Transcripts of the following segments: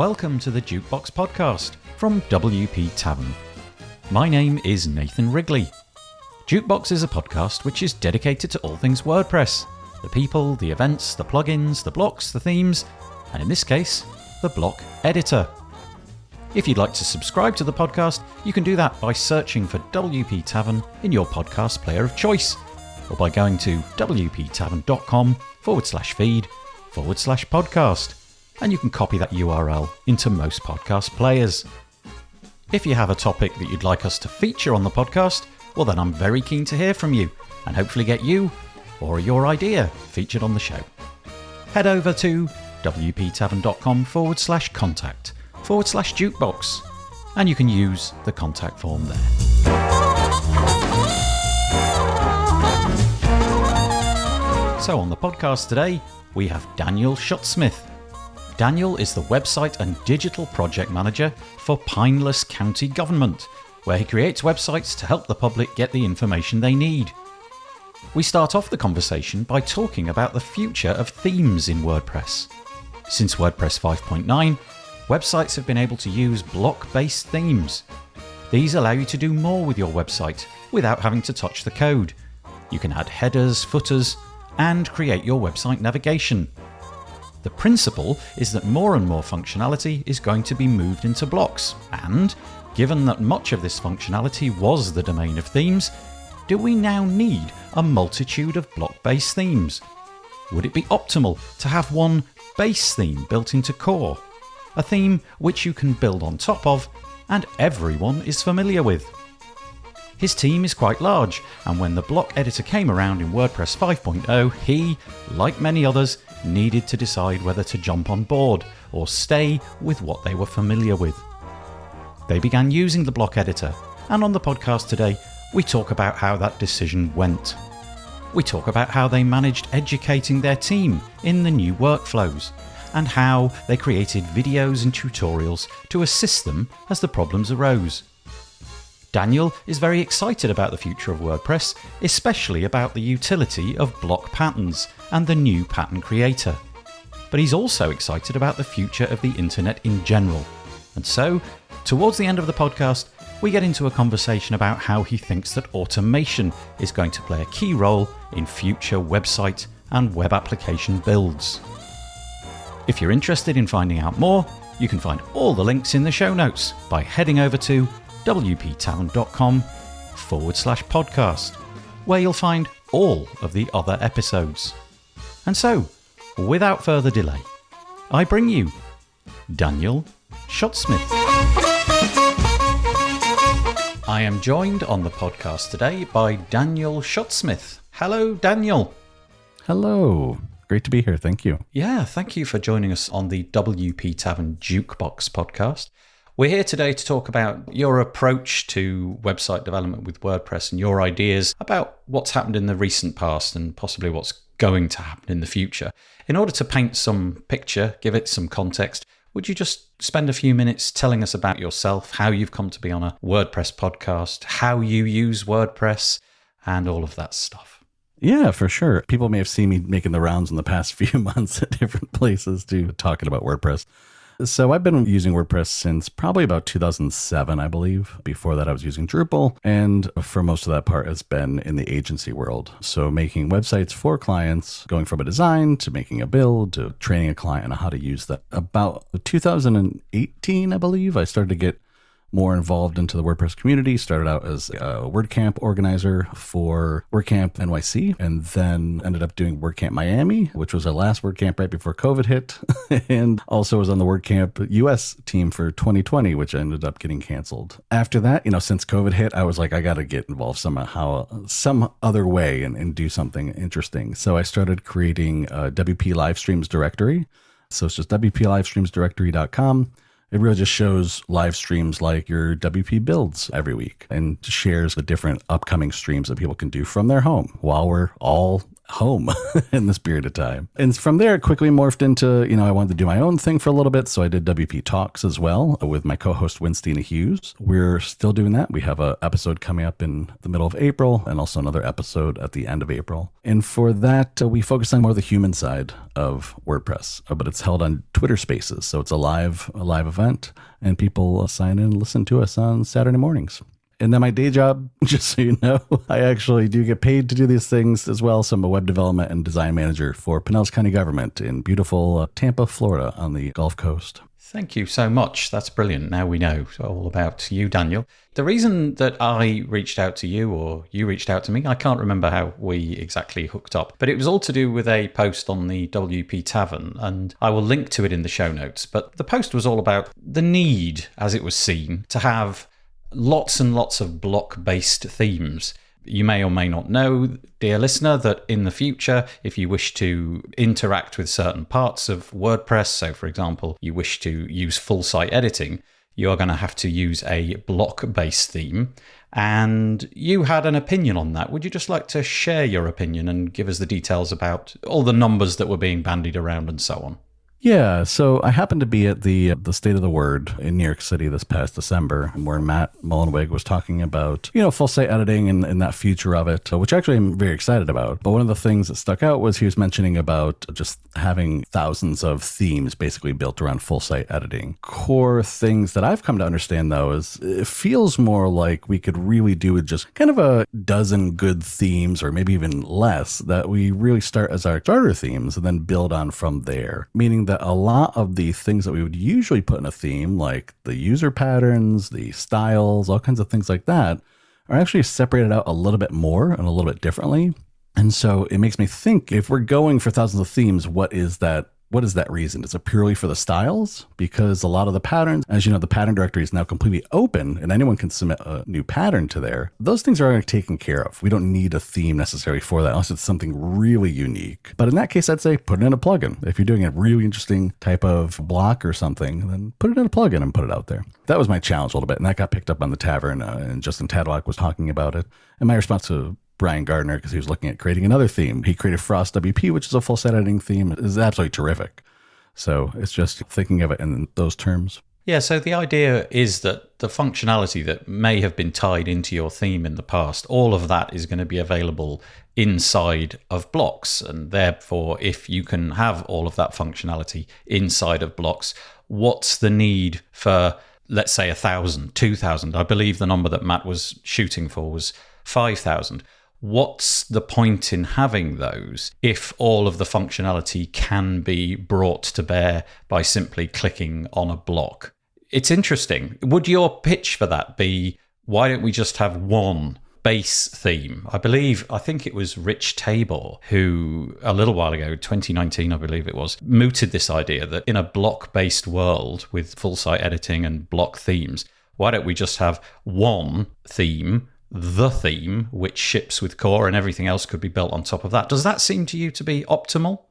welcome to the Jukebox Podcast from WP Tavern. My name is Nathan Wrigley. Jukebox is a podcast which is dedicated to all things WordPress. The people, the events, the plugins, the blocks, the themes, and in this case, the block editor. If you'd like to subscribe to the podcast, you can do that by searching for WP Tavern in your podcast player of choice, or by going to wptavern.com/feed/podcast, and you can copy that URL into most podcast players. If you have a topic that you'd like us to feature on the podcast, well then I'm very keen to hear from you, and hopefully get you, or your idea, featured on the show. Head over to wptavern.com/contact/jukebox, and you can use the contact form there. So on the podcast today, we have Daniel Schutzsmith. Daniel is the website and digital project manager for Pineless County Government, where he creates websites to help the public get the information they need. We start off the conversation by talking about the future of themes in WordPress. Since WordPress 5.9, websites have been able to use block-based themes. These allow you to do more with your website without having to touch the code. You can add headers, footers, and create your website navigation. The principle is that more and more functionality is going to be moved into blocks, and given that much of this functionality was the domain of themes, do we now need a multitude of block-based themes? Would it be optimal to have one base theme built into core, a theme which you can build on top of and everyone is familiar with? His team is quite large, and when the block editor came around in WordPress 5.0, he, like many others, needed to decide whether to jump on board or stay with what they were familiar with. They began using the block editor, and on the podcast today, we talk about how that decision went. We talk about how they managed educating their team in the new workflows, and how they created videos and tutorials to assist them as the problems arose. Daniel is very excited about the future of WordPress, especially about the utility of block patterns and the new pattern creator. But he's also excited about the future of the internet in general. And so, towards the end of the podcast, we get into a conversation about how he thinks that automation is going to play a key role in future website and web application builds. If you're interested in finding out more, you can find all the links in the show notes by heading over to wptavern.com/podcast, where you'll find all of the other episodes. And so, without further delay, I bring you Daniel Schutzsmith. I am joined on the podcast today by Daniel Schutzsmith. Hello, Daniel. Hello. Great to be here. Thank you. Yeah, thank you for joining us on the WP Tavern Jukebox podcast. We're here today to talk about your approach to website development with WordPress and your ideas about what's happened in the recent past and possibly what's going to happen in the future. In order to paint some picture, give it some context, would you just spend a few minutes telling us about yourself, how you've come to be on a WordPress podcast, how you use WordPress, and all of that stuff? Yeah, for sure. People may have seen me making the rounds in the past few months at different places talking about WordPress. So I've been using WordPress since probably about 2007, I believe. Before that, I was using Drupal. And for most of that part, has been in the agency world. So making websites for clients, going from a design to making a build to training a client on how to use that. About 2018, I believe, I started to get more involved into the WordPress community. Started out as a WordCamp organizer for WordCamp NYC, and then ended up doing WordCamp Miami, which was our last WordCamp right before COVID hit, and also was on the WordCamp US team for 2020, which ended up getting canceled. After that, since COVID hit, I was like, I got to get involved somehow, some other way and do something interesting. So I started creating a WP Livestreams directory. So it's just wplivestreamsdirectory.com. It really just shows live streams like your WP builds every week and shares the different upcoming streams that people can do from their home while we're all home in this period of time. And from there, it quickly morphed into, I wanted to do my own thing for a little bit. So I did WP Talks as well with my co-host, Winstina Hughes. We're still doing that. We have an episode coming up in the middle of April and also another episode at the end of April. And for that, we focus on more the human side of WordPress, but it's held on Twitter Spaces. So it's a live event, and people sign in and listen to us on Saturday mornings. And then my day job, just so you know, I actually do get paid to do these things as well. So I'm a web development and design manager for Pinellas County government in beautiful Tampa, Florida on the Gulf Coast. Thank you so much. That's brilliant. Now we know all about you, Daniel. The reason that I reached out to you, or you reached out to me, I can't remember how we exactly hooked up, but it was all to do with a post on the WP Tavern, and I will link to it in the show notes. But the post was all about the need, as it was seen, to have lots and lots of block-based themes. You may or may not know, dear listener, that in the future, if you wish to interact with certain parts of WordPress, so for example, you wish to use full site editing, you are going to have to use a block-based theme. And you had an opinion on that. Would you just like to share your opinion and give us the details about all the numbers that were being bandied around and so on? Yeah, so I happened to be at the State of the Word in New York City this past December, where Matt Mullenweg was talking about, full site editing and that future of it, which actually I'm very excited about. But one of the things that stuck out was he was mentioning about just having thousands of themes basically built around full site editing. Core things that I've come to understand, though, is it feels more like we could really do with just kind of a dozen good themes, or maybe even less, that we really start as our starter themes and then build on from there. Meaning that a lot of the things that we would usually put in a theme, like the user patterns, the styles, all kinds of things like that, are actually separated out a little bit more and a little bit differently. And so it makes me think, if we're going for thousands of themes, what is that reason? Is it purely for the styles? Because a lot of the patterns, as you know, the pattern directory is now completely open and anyone can submit a new pattern to there. Those things are already taken care of. We don't need a theme necessarily for that unless it's something really unique. But in that case, I'd say put it in a plugin. If you're doing a really interesting type of block or something, then put it in a plugin and put it out there. That was my challenge a little bit. And that got picked up on the Tavern, and Justin Tadlock was talking about it. And my response to Brian Gardner, because he was looking at creating another theme. He created Frost WP, which is a full site editing theme. It is absolutely terrific. So it's just thinking of it in those terms. Yeah, so the idea is that the functionality that may have been tied into your theme in the past, all of that is going to be available inside of blocks. And therefore, if you can have all of that functionality inside of blocks, what's the need for, let's say, 1,000, 2,000? I believe the number that Matt was shooting for was 5,000. What's the point in having those if all of the functionality can be brought to bear by simply clicking on a block? It's interesting. Would your pitch for that be, why don't we just have one base theme? I think it was Rich Tabor who, a little while ago, 2019, I believe it was, mooted this idea that in a block-based world with full site editing and block themes, why don't we just have one theme, the theme, which ships with core, and everything else could be built on top of that? Does that seem to you to be optimal?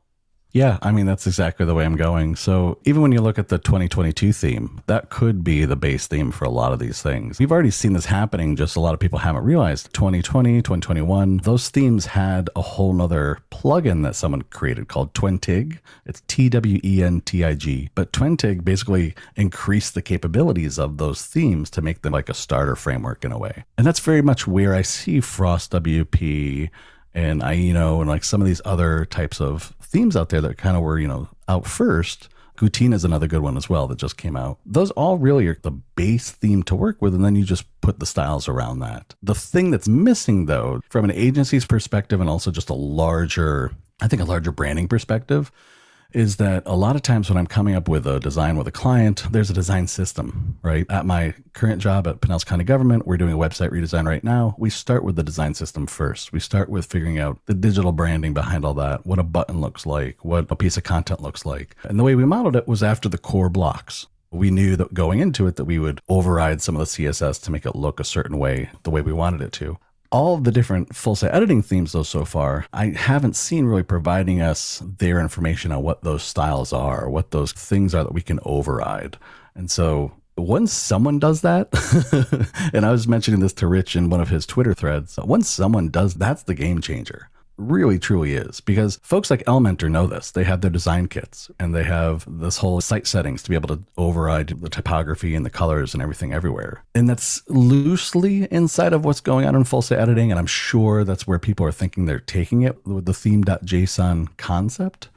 Yeah, I mean, that's exactly the way I'm going. So even when you look at the 2022 theme, that could be the base theme for a lot of these things. We've already seen this happening, just a lot of people haven't realized. 2020, 2021, those themes had a whole nother plugin that someone created called Twentig. It's Twentig. But Twentig basically increased the capabilities of those themes to make them like a starter framework in a way. And that's very much where I see Frost WP and Aino and like some of these other types of themes out there that kind of were, out first. Gutina is another good one as well that just came out. Those all really are the base theme to work with, and then you just put the styles around that. The thing that's missing, though, from an agency's perspective and also just a larger branding perspective, is that a lot of times when I'm coming up with a design with a client, there's a design system, right? At my current job at Pinellas County Government, we're doing a website redesign right now. We start with the design system first. We start with figuring out the digital branding behind all that, what a button looks like, what a piece of content looks like. And the way we modeled it was after the core blocks. We knew that going into it that we would override some of the CSS to make it look a certain way, the way we wanted it to. All of the different full site editing themes, though, so far, I haven't seen really providing us their information on what those styles are, what those things are that we can override. And so once someone does that, and I was mentioning this to Rich in one of his Twitter threads, once someone does, that's the game changer. really truly is, because folks like Elementor know this. They have their design kits and they have this whole site settings to be able to override the typography and the colors and everything everywhere. And that's loosely inside of what's going on in full site editing. And I'm sure that's where people are thinking they're taking it with the theme.json concept.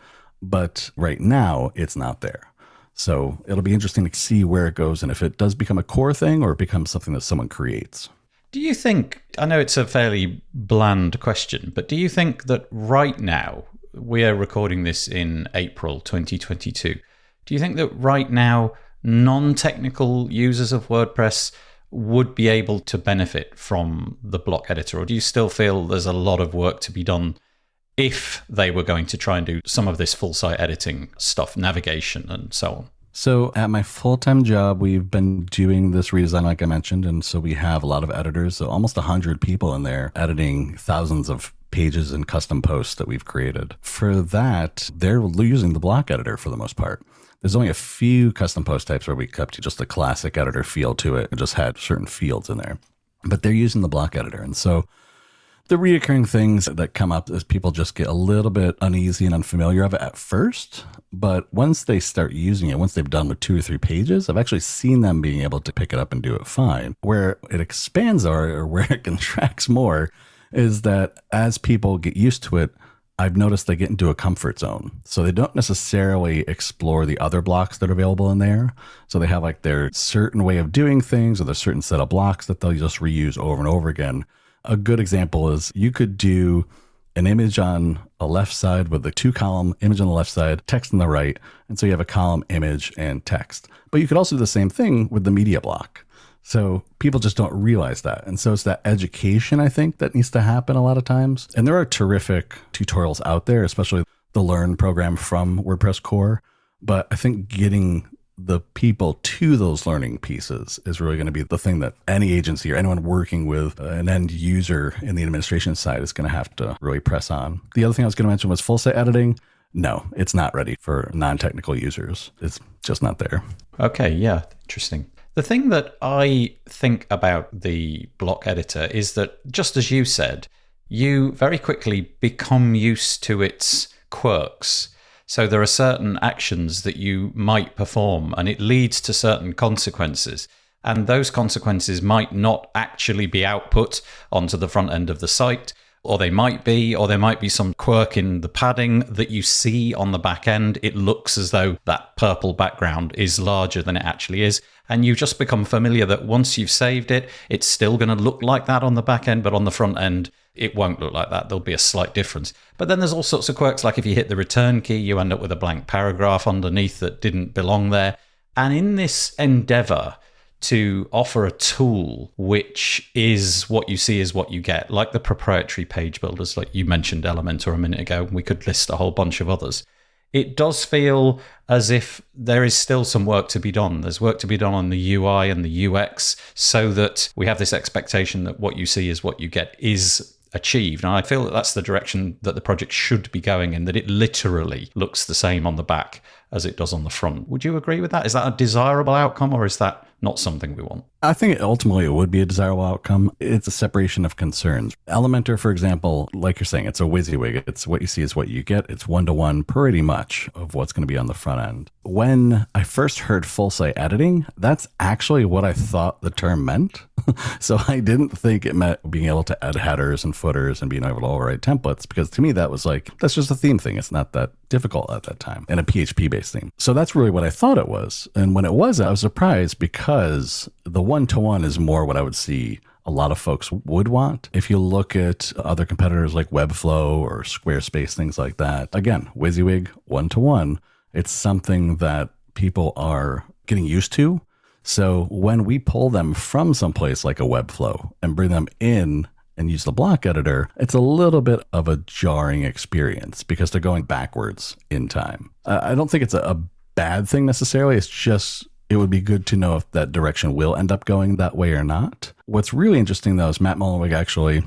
But right now it's not there. So it'll be interesting to see where it goes and if it does become a core thing or it becomes something that someone creates. Do you think, I know it's a fairly bland question, but do you think that right now, we are recording this in April 2022, do you think that right now non-technical users of WordPress would be able to benefit from the block editor? Or do you still feel there's a lot of work to be done if they were going to try and do some of this full site editing stuff, navigation and so on? So at my full-time job, we've been doing this redesign, like I mentioned. And so we have a lot of editors, so almost 100 people in there editing thousands of pages and custom posts that we've created. For that, they're using the block editor for the most part. There's only a few custom post types where we kept just a classic editor feel to it and just had certain fields in there. But they're using the block editor. And so the reoccurring things that come up is people just get a little bit uneasy and unfamiliar of it at first. But once they start using it, once they've done with 2 or 3 pages, I've actually seen them being able to pick it up and do it fine. Where it expands or where it contracts more is that as people get used to it, I've noticed they get into a comfort zone. So they don't necessarily explore the other blocks that are available in there. So they have like their certain way of doing things or their certain set of blocks that they'll just reuse over and over again. A good example is you could do an image on a left side with a 2-column image on the left side, text on the right. And so you have a column, image, and text. But you could also do the same thing with the media block. So people just don't realize that. And so it's that education, I think, that needs to happen a lot of times. And there are terrific tutorials out there, especially the Learn program from WordPress Core. But I think getting the people to those learning pieces is really going to be the thing that any agency or anyone working with an end user in the administration side is going to have to really press on. The other thing I was going to mention was full site editing. No, it's not ready for non-technical users. It's just not there. Okay, yeah, interesting. The thing that I think about the block editor is that, just as you said, you very quickly become used to its quirks. So there are certain actions that you might perform and it leads to certain consequences. And those consequences might not actually be output onto the front end of the site, or there might be some quirk in the padding that you see on the back end. It looks as though that purple background is larger than it actually is. And you just become familiar that once you've saved it, it's still going to look like that on the back end, but on the front end, it won't look like that. There'll be a slight difference. But then there's all sorts of quirks, like if you hit the return key, you end up with a blank paragraph underneath that didn't belong there. And in this endeavor to offer a tool which is what you see is what you get, like the proprietary page builders, like you mentioned Elementor a minute ago, we could list a whole bunch of others. It does feel as if there is still some work to be done. There's work to be done on the UI and the UX so that we have this expectation that what you see is what you get is achieved. And I feel that that's the direction that the project should be going in, that it literally looks the same on the back as it does on the front. Would you agree with that? Is that a desirable outcome, or is that not something we want? I think ultimately it would be a desirable outcome. It's a separation of concerns. Elementor, for example, like you're saying, it's a WYSIWYG. It's what you see is what you get. It's one-to-one pretty much of what's going to be on the front end. When I first heard full site editing, that's actually what I thought the term meant. So I didn't think it meant being able to add headers and footers and being able to override templates, because to me that was like, that's just a theme thing. It's not that difficult at that time, and a PHP-based theme. So that's really what I thought it was. And when it was, I was surprised, because the one-to-one is more what I would see a lot of folks would want. If you look at other competitors like Webflow or Squarespace, things like that, again, WYSIWYG, one-to-one, it's something that people are getting used to. So when we pull them from someplace like a Webflow and bring them in and use the block editor, it's a little bit of a jarring experience because they're going backwards in time. I don't think it's a bad thing necessarily. It's just, it would be good to know if that direction will end up going that way or not. What's really interesting, though, is Matt Mullenweg actually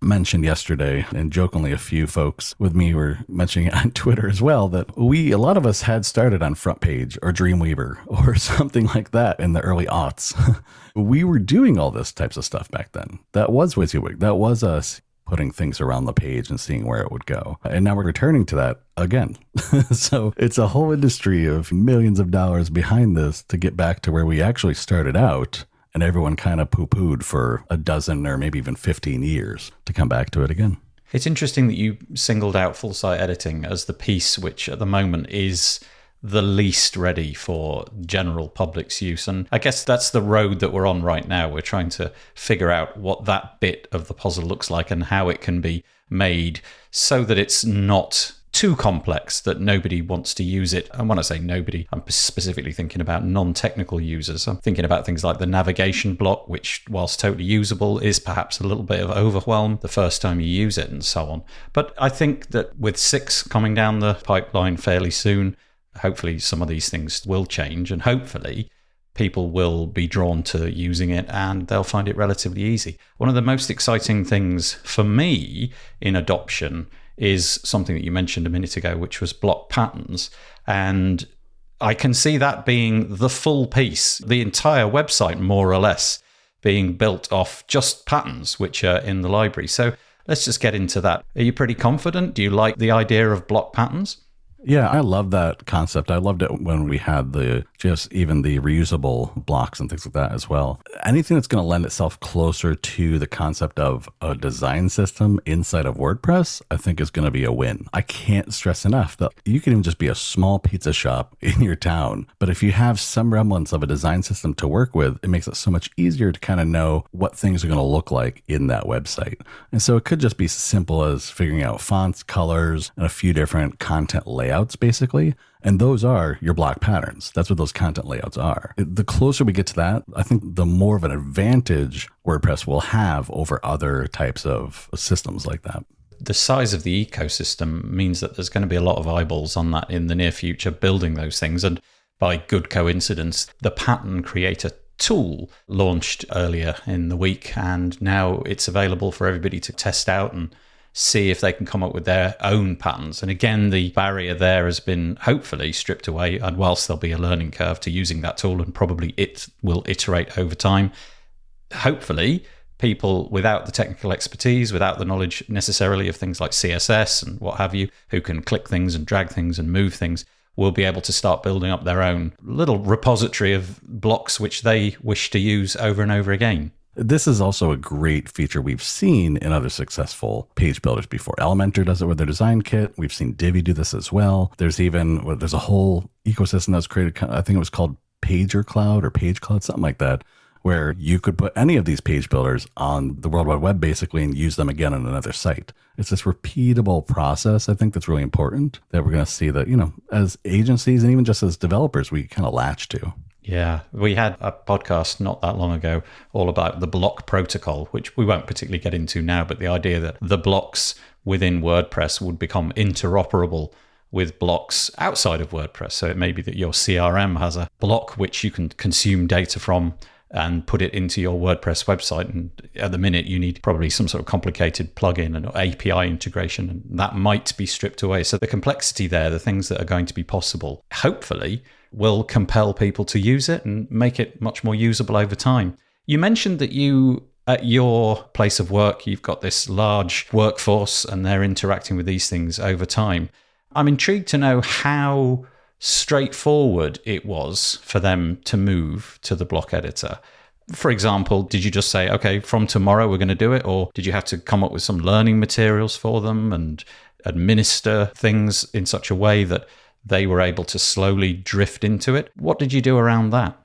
mentioned yesterday, and jokingly a few folks with me were mentioning it on Twitter as well, that a lot of us had started on Front Page or Dreamweaver or something like that in the early aughts. We were doing all this types of stuff back then. That was WYSIWYG. That was us putting things around the page and seeing where it would go. And now we're returning to that again. So it's a whole industry of millions of dollars behind this to get back to where we actually started out. And everyone kind of poo-pooed for a dozen or maybe even 15 years to come back to it again. It's interesting that you singled out full site editing as the piece which at the moment is the least ready for general public's use. And I guess that's the road that we're on right now. We're trying to figure out what that bit of the puzzle looks like and how it can be made so that it's not too complex that nobody wants to use it. And when I say nobody, I'm specifically thinking about non-technical users. I'm thinking about things like the navigation block, which, whilst totally usable, is perhaps a little bit of overwhelm the first time you use it and so on. But I think that with 6 coming down the pipeline fairly soon, hopefully some of these things will change, and hopefully people will be drawn to using it and they'll find it relatively easy. One of the most exciting things for me in adoption is something that you mentioned a minute ago, which was block patterns. And I can see that being the full piece, the entire website, more or less, being built off just patterns, which are in the library. So let's just get into that. Are you pretty confident? Do you like the idea of block patterns? Yeah, I love that concept. I loved it when we had even the reusable blocks and things like that as well. Anything that's going to lend itself closer to the concept of a design system inside of WordPress, I think is going to be a win. I can't stress enough that you can even just be a small pizza shop in your town, but if you have some remnants of a design system to work with, it makes it so much easier to kind of know what things are going to look like in that website. And so it could just be as simple as figuring out fonts, colors, and a few different content layouts, basically. And those are your block patterns. That's what those content layouts are. The closer we get to that, I think the more of an advantage WordPress will have over other types of systems like that. The size of the ecosystem means that there's going to be a lot of eyeballs on that in the near future, building those things. And by good coincidence, the Pattern Creator tool launched earlier in the week, and now it's available for everybody to test out and see if they can come up with their own patterns. And again, the barrier there has been hopefully stripped away. And whilst there'll be a learning curve to using that tool, and probably it will iterate over time, hopefully people without the technical expertise, without the knowledge necessarily of things like CSS and what have you, who can click things and drag things and move things, will be able to start building up their own little repository of blocks which they wish to use over and over again. This is also a great feature we've seen in other successful page builders before. Elementor does it with their design kit. We've seen Divi do this as well. There's a whole ecosystem that's created. I think it was called Pager Cloud or Page Cloud, something like that, where you could put any of these page builders on the World Wide Web basically and use them again on another site. It's this repeatable process, I think, that's really important that we're going to see that, as agencies and even just as developers, we kind of latch to. Yeah, we had a podcast not that long ago all about the block protocol, which we won't particularly get into now, but the idea that the blocks within WordPress would become interoperable with blocks outside of WordPress. So it may be that your CRM has a block which you can consume data from and put it into your WordPress website. And at the minute, you need probably some sort of complicated plugin and API integration, and that might be stripped away. So the complexity there, the things that are going to be possible, hopefully will compel people to use it and make it much more usable over time. You mentioned that you, at your place of work, you've got this large workforce and they're interacting with these things over time. I'm intrigued to know how straightforward it was for them to move to the block editor. For example, did you just say, okay, from tomorrow we're going to do it? Or did you have to come up with some learning materials for them and administer things in such a way that they were able to slowly drift into it? What did you do around that?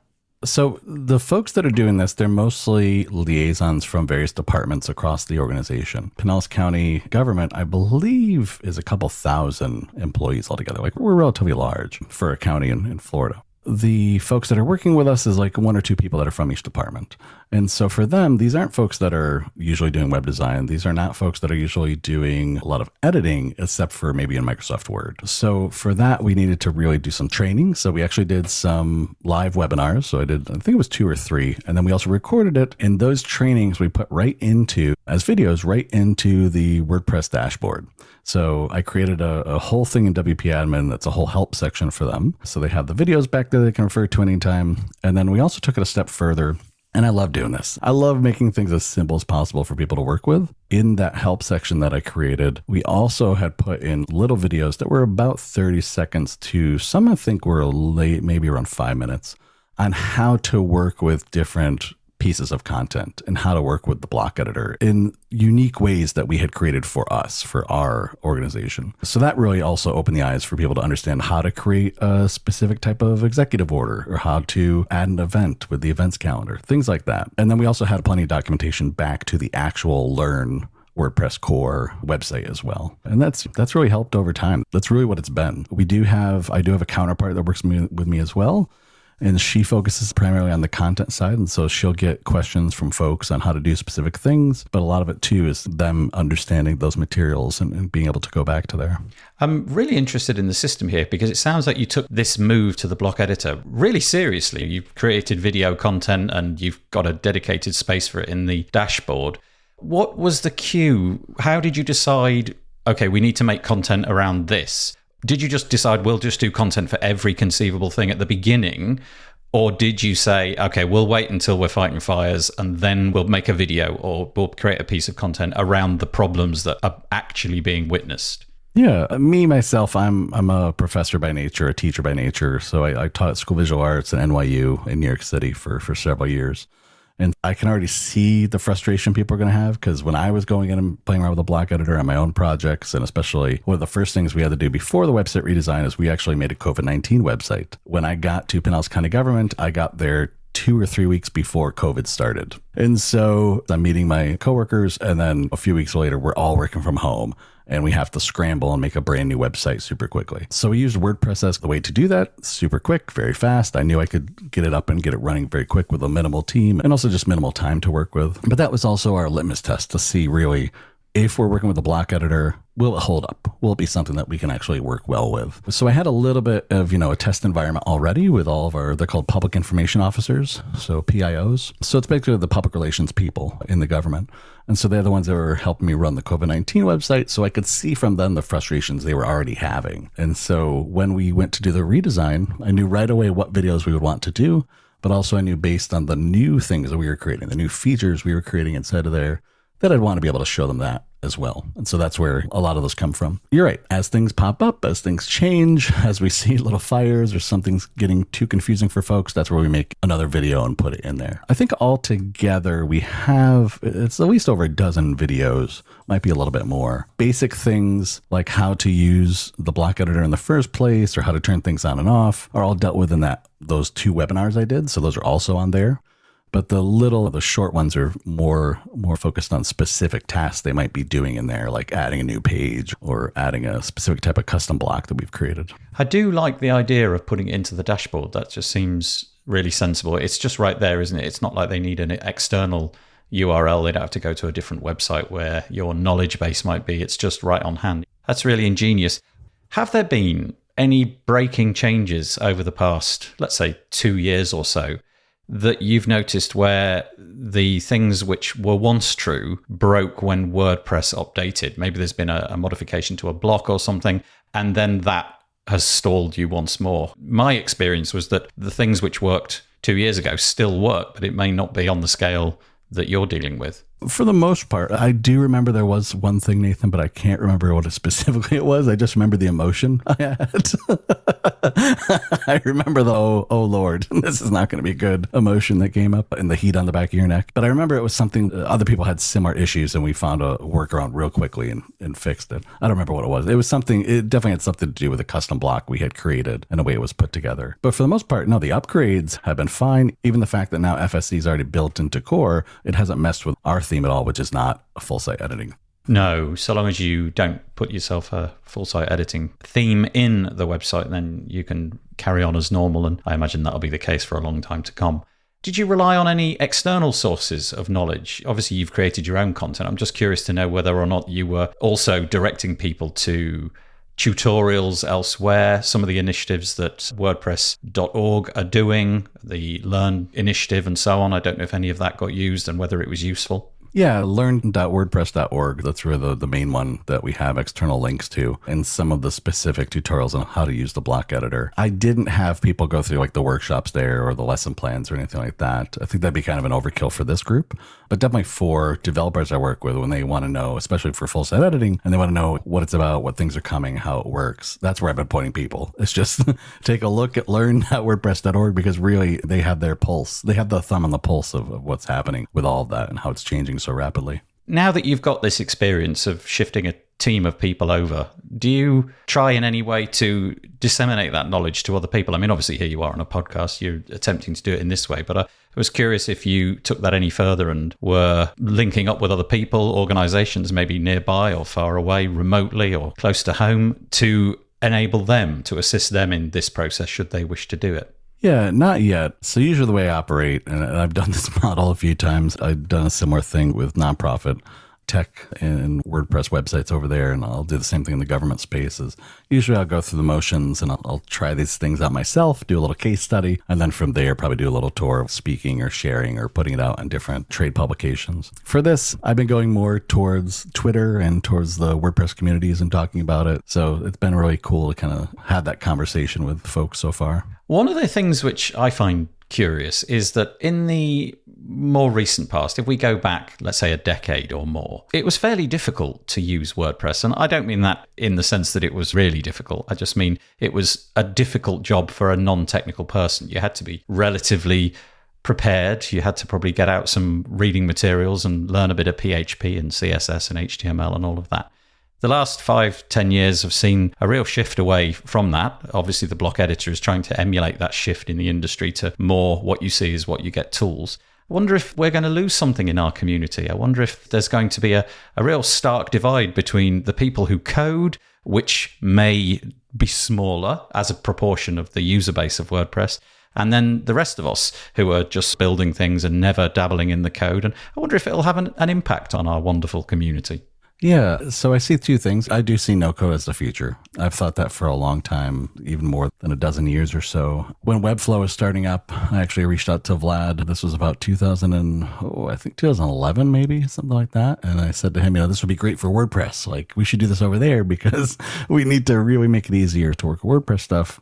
So the folks that are doing this, they're mostly liaisons from various departments across the organization. Pinellas County government, I believe, is a couple thousand employees altogether. Like, we're relatively large for a county in Florida. The folks that are working with us is like 1 or 2 people that are from each department. And so for them, these aren't folks that are usually doing web design. These are not folks that are usually doing a lot of editing, except for maybe in Microsoft Word. So for that, we needed to really do some training. So we actually did some live webinars. So I think it was 2 or 3. And then we also recorded it. And those trainings we put as videos right into the WordPress dashboard. So I created a whole thing in WP Admin that's a whole help section for them. So they have the videos back there they can refer to anytime. And then we also took it a step further And I love doing this. I love making things as simple as possible for people to work with. In that help section that I created, we also had put in little videos that were about 30 seconds to some I think were late, maybe around 5 minutes, on how to work with different pieces of content and how to work with the block editor in unique ways that we had created for us, for our organization. So that really also opened the eyes for people to understand how to create a specific type of executive order or how to add an event with the events calendar, things like that. And then we also had plenty of documentation back to the actual Learn WordPress core website as well. And that's really helped over time. That's really what it's been. I do have a counterpart that works with me as well. And she focuses primarily on the content side. And so she'll get questions from folks on how to do specific things. But a lot of it, too, is them understanding those materials and being able to go back to there. I'm really interested in the system here because it sounds like you took this move to the block editor really seriously. You've created video content and you've got a dedicated space for it in the dashboard. What was the cue? How did you decide, okay, we need to make content around this? Did you just decide we'll just do content for every conceivable thing at the beginning? Or did you say, okay, we'll wait until we're fighting fires and then we'll make a video or we'll create a piece of content around the problems that are actually being witnessed? Yeah, myself, I'm a professor by nature, a teacher by nature. So I taught at School of Visual Arts at NYU in New York City for several years. And I can already see the frustration people are going to have because when I was going in and playing around with the block editor on my own projects, and especially one of the first things we had to do before the website redesign is we actually made a COVID-19 website. When I got to Pinellas County government, I got there 2 or 3 weeks before COVID started. And so I'm meeting my coworkers, and then a few weeks later, we're all working from home. And we have to scramble and make a brand new website super quickly. So we used WordPress as the way to do that. Super quick, very fast. I knew I could get it up and get it running very quick with a minimal team and also just minimal time to work with. But that was also our litmus test to see really if we're working with a block editor, will it hold up? Will it be something that we can actually work well with? So I had a little bit of, a test environment already with all of they're called public information officers, so PIOs. So it's basically the public relations people in the government. And so they're the ones that were helping me run the COVID-19 website. So I could see from them the frustrations they were already having. And so when we went to do the redesign, I knew right away what videos we would want to do, but also I knew based on the new things that we were creating, the new features we were creating inside of there, that I'd want to be able to show them that as well. And so that's where a lot of those come from. You're right. As things pop up, as things change, as we see little fires or something's getting too confusing for folks, that's where we make another video and put it in there. I think altogether it's at least over a dozen videos, might be a little bit more. Basic things like how to use the block editor in the first place or how to turn things on and off are all dealt with in those 2 webinars I did. So those are also on there. But the short ones are more focused on specific tasks they might be doing in there, like adding a new page or adding a specific type of custom block that we've created. I do like the idea of putting it into the dashboard. That just seems really sensible. It's just right there, isn't it? It's not like they need an external URL. They'd have to go to a different website where your knowledge base might be. It's just right on hand. That's really ingenious. Have there been any breaking changes over the past, let's say, 2 years or so, that you've noticed where the things which were once true broke when WordPress updated? Maybe there's been a modification to a block or something, and then that has stalled you once more. My experience was that the things which worked 2 years ago still work, but it may not be on the scale that you're dealing with. For the most part, I do remember there was one thing, Nathan, but I can't remember what specifically it was. I just remember the emotion I had. I remember the, oh Lord, this is not going to be good emotion that came up and the heat on the back of your neck. But I remember it was something, other people had similar issues and we found a workaround real quickly and fixed it. I don't remember what it was. It definitely had something to do with a custom block we had created and the way it was put together. But for the most part, no, the upgrades have been fine. Even the fact that now FSC is already built into core, it hasn't messed with our theme at all, which is not a full site editing. No, so long as you don't put yourself a full site editing theme in the website, then you can carry on as normal. And I imagine that'll be the case for a long time to come. Did you rely on any external sources of knowledge? Obviously, you've created your own content. I'm just curious to know whether or not you were also directing people to tutorials elsewhere, some of the initiatives that WordPress.org are doing, the Learn initiative and so on. I don't know if any of that got used and whether it was useful. Yeah, learn.wordpress.org. That's really the main one that we have external links to, and some of the specific tutorials on how to use the block editor. I didn't have people go through like the workshops there or the lesson plans or anything like that. I think that'd be kind of an overkill for this group, but definitely for developers I work with when they want to know, especially for full site editing, and they want to know what it's about, what things are coming, how it works. That's where I've been pointing people. It's just take a look at learn.wordpress.org because really they have their pulse. They have the thumb on the pulse of what's happening with all of that and how it's changing so rapidly. Now that you've got this experience of shifting a team of people over, do you try in any way to disseminate that knowledge to other people? I mean, obviously here you are on a podcast, you're attempting to do it in this way, but I was curious if you took that any further and were linking up with other people, organizations maybe nearby or far away, remotely or close to home, to enable them, to assist them in this process should they wish to do it. Yeah, not yet. So usually the way I operate, and I've done this model a few times, I've done a similar thing with nonprofit tech and WordPress websites over there, and I'll do the same thing in the government spaces. Usually I'll go through the motions and I'll try these things out myself, do a little case study, and then from there probably do a little tour of speaking or sharing or putting it out in different trade publications. For this, I've been going more towards Twitter and towards the WordPress communities and talking about it. So it's been really cool to kind of have that conversation with folks so far. One of the things which I find curious is that in the more recent past, if we go back, let's say a decade or more, it was fairly difficult to use WordPress. And I don't mean that in the sense that it was really difficult. I just mean it was a difficult job for a non-technical person. You had to be relatively prepared. You had to probably get out some reading materials and learn a bit of PHP and CSS and HTML and all of that. The last 5-10 years have seen a real shift away from that. Obviously, the block editor is trying to emulate that shift in the industry to more what you see is what you get tools. I wonder if we're going to lose something in our community. I wonder if there's going to be a real stark divide between the people who code, which may be smaller as a proportion of the user base of WordPress, and then the rest of us who are just building things and never dabbling in the code. And I wonder if it'll have an impact on our wonderful community. Yeah, so I see two things. I do see no code as the future. I've thought that for a long time, even more than a dozen years or so. When Webflow was starting up, I actually reached out to Vlad. This was about 2011 maybe, something like that. And I said to him, this would be great for WordPress. Like, we should do this over there because we need to really make it easier to work with WordPress stuff.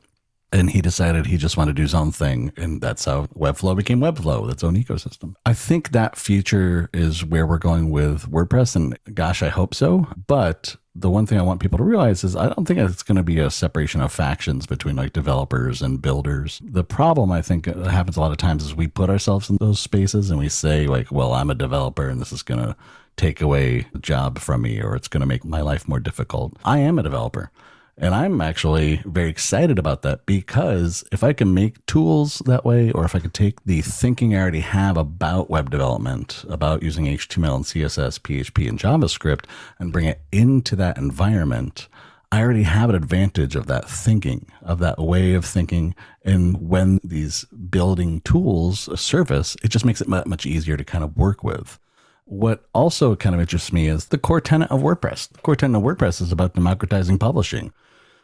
And he decided he just wanted to do his own thing. And that's how Webflow became Webflow, with its own ecosystem. I think that future is where we're going with WordPress. And gosh, I hope so. But the one thing I want people to realize is I don't think it's going to be a separation of factions between like developers and builders. The problem I think happens a lot of times is we put ourselves in those spaces and we say like, well, I'm a developer and this is going to take away a job from me, or it's going to make my life more difficult. I am a developer. And I'm actually very excited about that because if I can make tools that way, or if I could take the thinking I already have about web development, about using HTML and CSS, PHP, and JavaScript, and bring it into that environment, I already have an advantage of that thinking, of that way of thinking. And when these building tools surface, it just makes it much easier to kind of work with. What also kind of interests me is the core tenet of WordPress. The core tenet of WordPress is about democratizing publishing.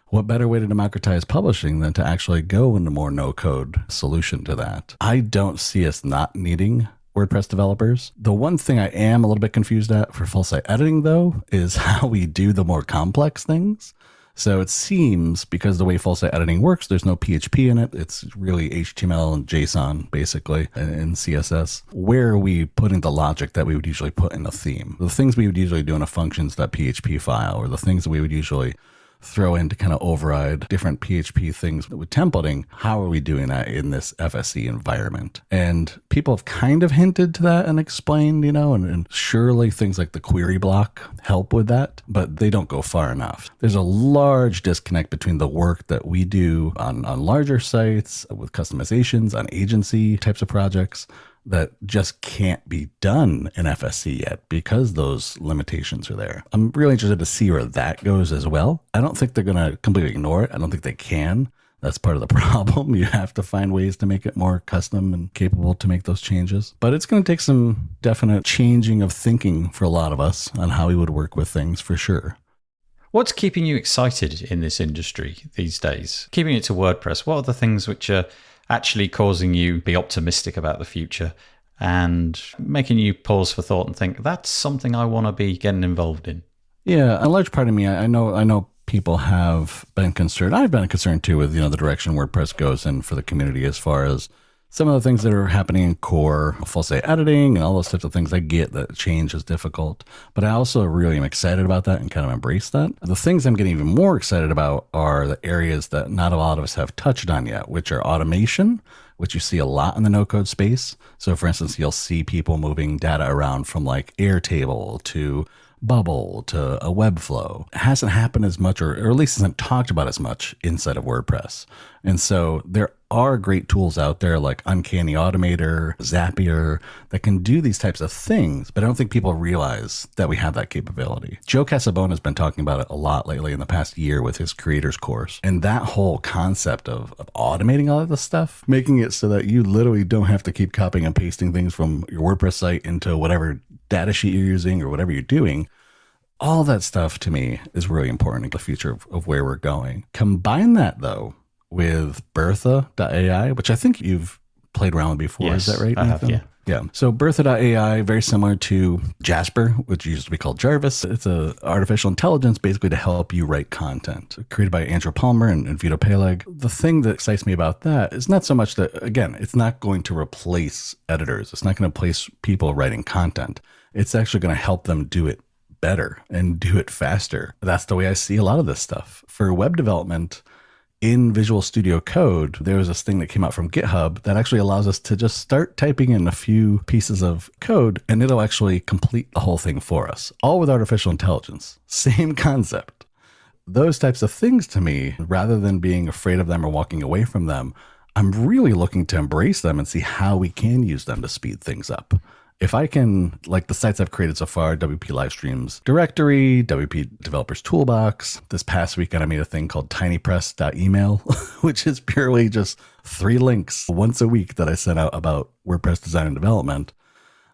What better way to democratize publishing than to actually go into more no-code solution to that? I don't see us not needing WordPress developers. The one thing I am a little bit confused at for full site editing, though, is how we do the more complex things. So it seems, because the way full site editing works, there's no PHP in it. It's really HTML and JSON, basically, and CSS. Where are we putting the logic that we would usually put in a theme? The things we would usually do in a functions.php file, or the things that we would usually throw in to kind of override different PHP things with templating, how are we doing that in this FSE environment? And people have kind of hinted to that and explained, and surely things like the query block help with that, but they don't go far enough. There's a large disconnect between the work that we do on larger sites with customizations, on agency types of projects, that just can't be done in FSC yet because those limitations are there. I'm really interested to see where that goes as well. I don't think they're going to completely ignore it. I don't think they can. That's part of the problem. You have to find ways to make it more custom and capable to make those changes. But it's going to take some definite changing of thinking for a lot of us on how we would work with things for sure. What's keeping you excited in this industry these days? Keeping it to WordPress, what are the things which are actually causing you to be optimistic about the future? and making you pause for thought and think, that's something I want to be getting involved in. Yeah, a large part of me, I know people have been concerned. I've been concerned too with, the direction WordPress goes in for the community as far as some of the things that are happening in core, full site editing and all those types of things. I get that change is difficult, but I also really am excited about that and kind of embrace that. The things I'm getting even more excited about are the areas that not a lot of us have touched on yet, which are automation, which you see a lot in the no-code space. So for instance, you'll see people moving data around from like Airtable to Bubble to a Webflow. It hasn't happened as much, or at least isn't talked about as much inside of WordPress. And so there are great tools out there like Uncanny Automator, Zapier, that can do these types of things, but I don't think people realize that we have that capability. Joe Casabona has been talking about it a lot lately in the past year with his creators course. And that whole concept of automating all of this stuff, making it so that you literally don't have to keep copying and pasting things from your WordPress site into whatever data sheet you're using or whatever you're doing. All that stuff to me is really important in the future of where we're going. Combine that though with Bertha.ai, which I think you've played around with before. Yes, is that right, I have, Nathan? yeah. Yeah. So Bertha.ai, very similar to Jasper, which used to be called Jarvis. It's a artificial intelligence basically to help you write content, created by Andrew Palmer and Vito Peleg. The thing that excites me about that is not so much that, again, it's not going to replace editors. It's not going to replace people writing content. It's actually going to help them do it better and do it faster. That's the way I see a lot of this stuff. For web development, in Visual Studio Code, there was this thing that came out from GitHub that actually allows us to just start typing in a few pieces of code and it'll actually complete the whole thing for us, all with artificial intelligence. Same concept. Those types of things to me, rather than being afraid of them or walking away from them, I'm really looking to embrace them and see how we can use them to speed things up. If I can, like the sites I've created so far, WP Livestreams Directory, WP Developers Toolbox. This past weekend, I made a thing called tinypress.email, which is purely just 3 links once a week that I send out about WordPress design and development.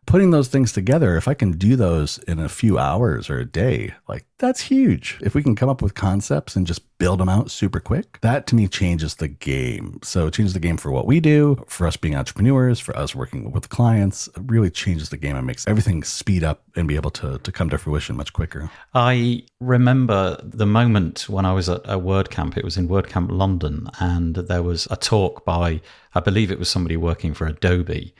Putting those things together, if I can do those in a few hours or a day, like that's huge. If we can come up with concepts and just build them out super quick, that to me changes the game. So it changes the game for what we do, for us being entrepreneurs, for us working with clients. It really changes the game and makes everything speed up and be able to come to fruition much quicker. I remember the moment when I was at a WordCamp. It was in WordCamp London, and there was a talk by, I believe it was somebody working for Adobe.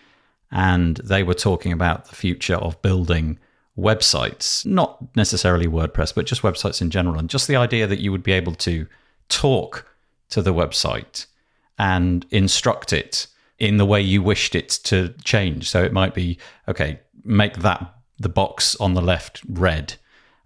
And they were talking about the future of building websites, not necessarily WordPress, but just websites in general. And just the idea that you would be able to talk to the website and instruct it in the way you wished it to change. So it might be, okay, make the box on the left red.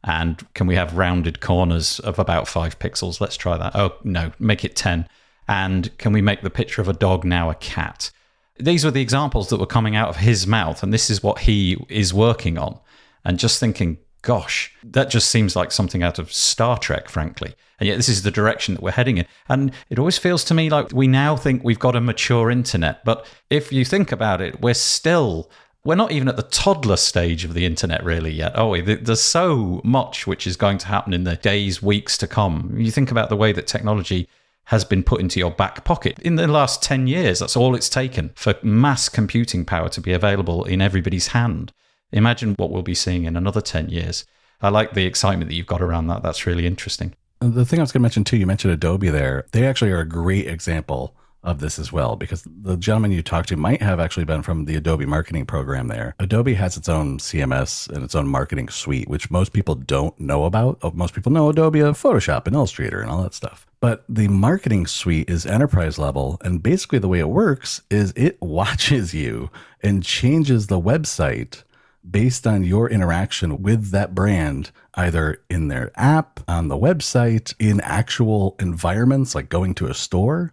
And can we have rounded corners of about 5 pixels? Let's try that. Oh, no, make it 10. And can we make the picture of a dog now a cat? These were the examples that were coming out of his mouth, and this is what he is working on. And just thinking, gosh, that just seems like something out of Star Trek, frankly. And yet this is the direction that we're heading in. And it always feels to me like we now think we've got a mature internet. But if you think about it, we're not even at the toddler stage of the internet really yet, are we? There's so much which is going to happen in the days, weeks to come. You think about the way that technology has been put into your back pocket. In the last 10 years, that's all it's taken for mass computing power to be available in everybody's hand. Imagine what we'll be seeing in another 10 years. I like the excitement that you've got around that. That's really interesting. The thing I was going to mention too, you mentioned Adobe there. They actually are a great example of this as well, because the gentleman you talked to might have actually been from the Adobe marketing program there. Adobe has its own CMS and its own marketing suite, which most people don't know about. Most people know Adobe, Photoshop and Illustrator and all that stuff. But the marketing suite is enterprise level. And basically the way it works is it watches you and changes the website based on your interaction with that brand, either in their app, on the website, in actual environments, like going to a store.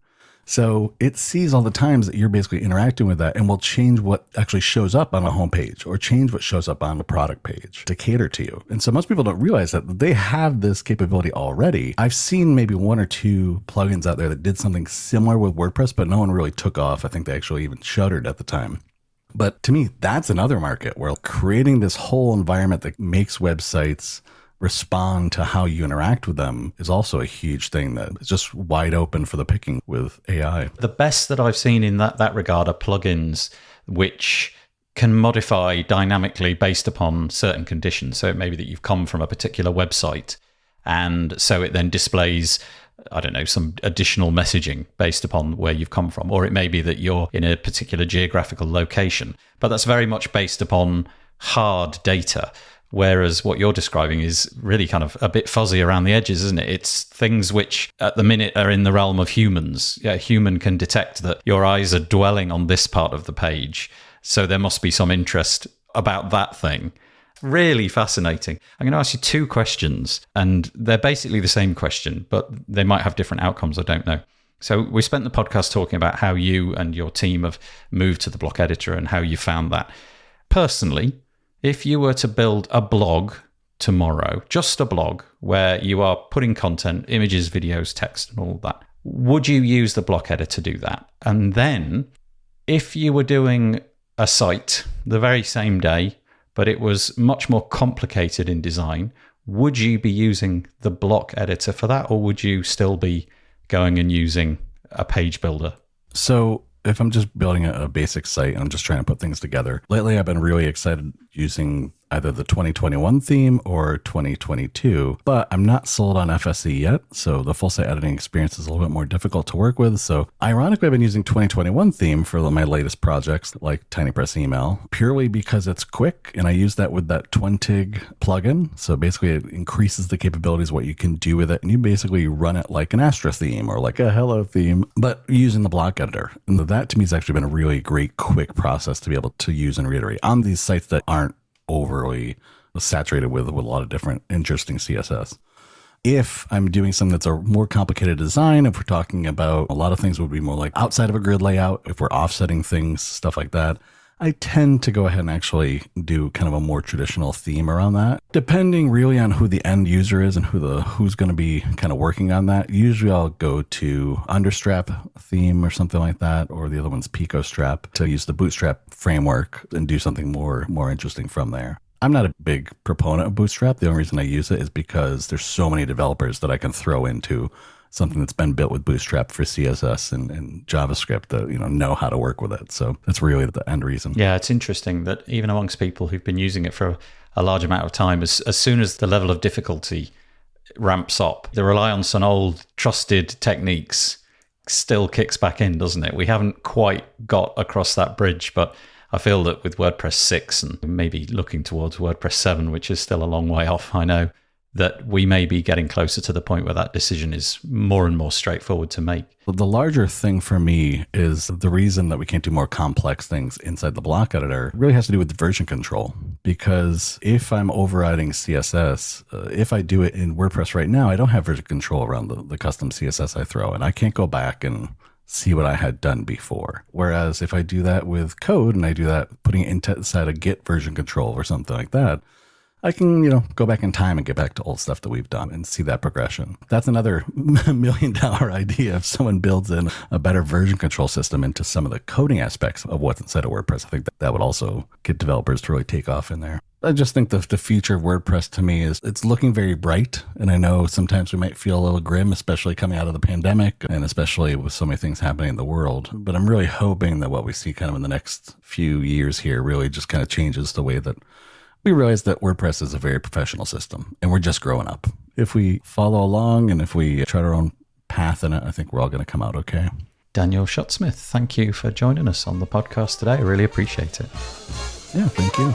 So it sees all the times that you're basically interacting with that and will change what actually shows up on a homepage or change what shows up on the product page to cater to you. And so most people don't realize that they have this capability already. I've seen maybe 1 or 2 plugins out there that did something similar with WordPress, but no one really took off. I think they actually even shuttered at the time. But to me, that's another market where creating this whole environment that makes websites respond to how you interact with them is also a huge thing that is just wide open for the picking with AI. The best that I've seen in that regard are plugins which can modify dynamically based upon certain conditions. So it may be that you've come from a particular website, and so it then displays, I don't know, some additional messaging based upon where you've come from. Or it may be that you're in a particular geographical location, but that's very much based upon hard data. Whereas what you're describing is really kind of a bit fuzzy around the edges, isn't it? It's things which at the minute are in the realm of humans. Yeah, a human can detect that your eyes are dwelling on this part of the page, so there must be some interest about that thing. Really fascinating. I'm going to ask you 2 questions, and they're basically the same question, but they might have different outcomes. I don't know. So we spent the podcast talking about how you and your team have moved to the block editor and how you found that. Personally, if you were to build a blog tomorrow, just a blog where you are putting content, images, videos, text, and all that, would you use the block editor to do that? And then if you were doing a site the very same day, but it was much more complicated in design, would you be using the block editor for that, or would you still be going and using a page builder? So if I'm just building a basic site and I'm just trying to put things together, lately I've been really excited using either the 2021 theme or 2022, but I'm not sold on FSE yet. So the full site editing experience is a little bit more difficult to work with. So ironically, I've been using 2021 theme for my latest projects like TinyPress Email, purely because it's quick. And I use that with that Twintig plugin. So basically it increases the capabilities of what you can do with it. And you basically run it like an Astra theme or like a Hello theme, but using the block editor. And that to me has actually been a really great, quick process to be able to use and reiterate on these sites that aren't overly saturated with a lot of different interesting CSS. If I'm doing something that's a more complicated design, if we're talking about a lot of things would be more like outside of a grid layout, if we're offsetting things, stuff like that, I tend to go ahead and actually do kind of a more traditional theme around that. Depending really on who the end user is and who's going to be kind of working on that. Usually I'll go to Understrap theme or something like that, or the other one's PicoStrap, to use the Bootstrap framework and do something more interesting from there. I'm not a big proponent of Bootstrap. The only reason I use it is because there's so many developers that I can throw into something that's been built with Bootstrap for CSS and JavaScript that know how to work with it. So that's really the end reason. Yeah, it's interesting that even amongst people who've been using it for a large amount of time, as soon as the level of difficulty ramps up, the reliance on old trusted techniques still kicks back in, doesn't it? We haven't quite got across that bridge, but I feel that with WordPress 6 and maybe looking towards WordPress 7, which is still a long way off, I know, that we may be getting closer to the point where that decision is more and more straightforward to make. The larger thing for me is the reason that we can't do more complex things inside the block editor really has to do with the version control. Because if I'm overriding CSS, if I do it in WordPress right now, I don't have version control around the custom CSS I throw, and I can't go back and see what I had done before. Whereas if I do that with code and I do that putting it inside a Git version control or something like that, I can, go back in time and get back to old stuff that we've done and see that progression. That's another $1 million idea. If someone builds in a better version control system into some of the coding aspects of what's inside of WordPress, I think that would also get developers to really take off in there. I just think the future of WordPress to me is it's looking very bright. And I know sometimes we might feel a little grim, especially coming out of the pandemic and especially with so many things happening in the world. But I'm really hoping that what we see kind of in the next few years here really just kind of changes the way that we realize that WordPress is a very professional system and we're just growing up. If we follow along and if we chart our own path in it, I think we're all going to come out okay. Daniel Schutzsmith, thank you for joining us on the podcast today. I really appreciate it. Yeah, thank you.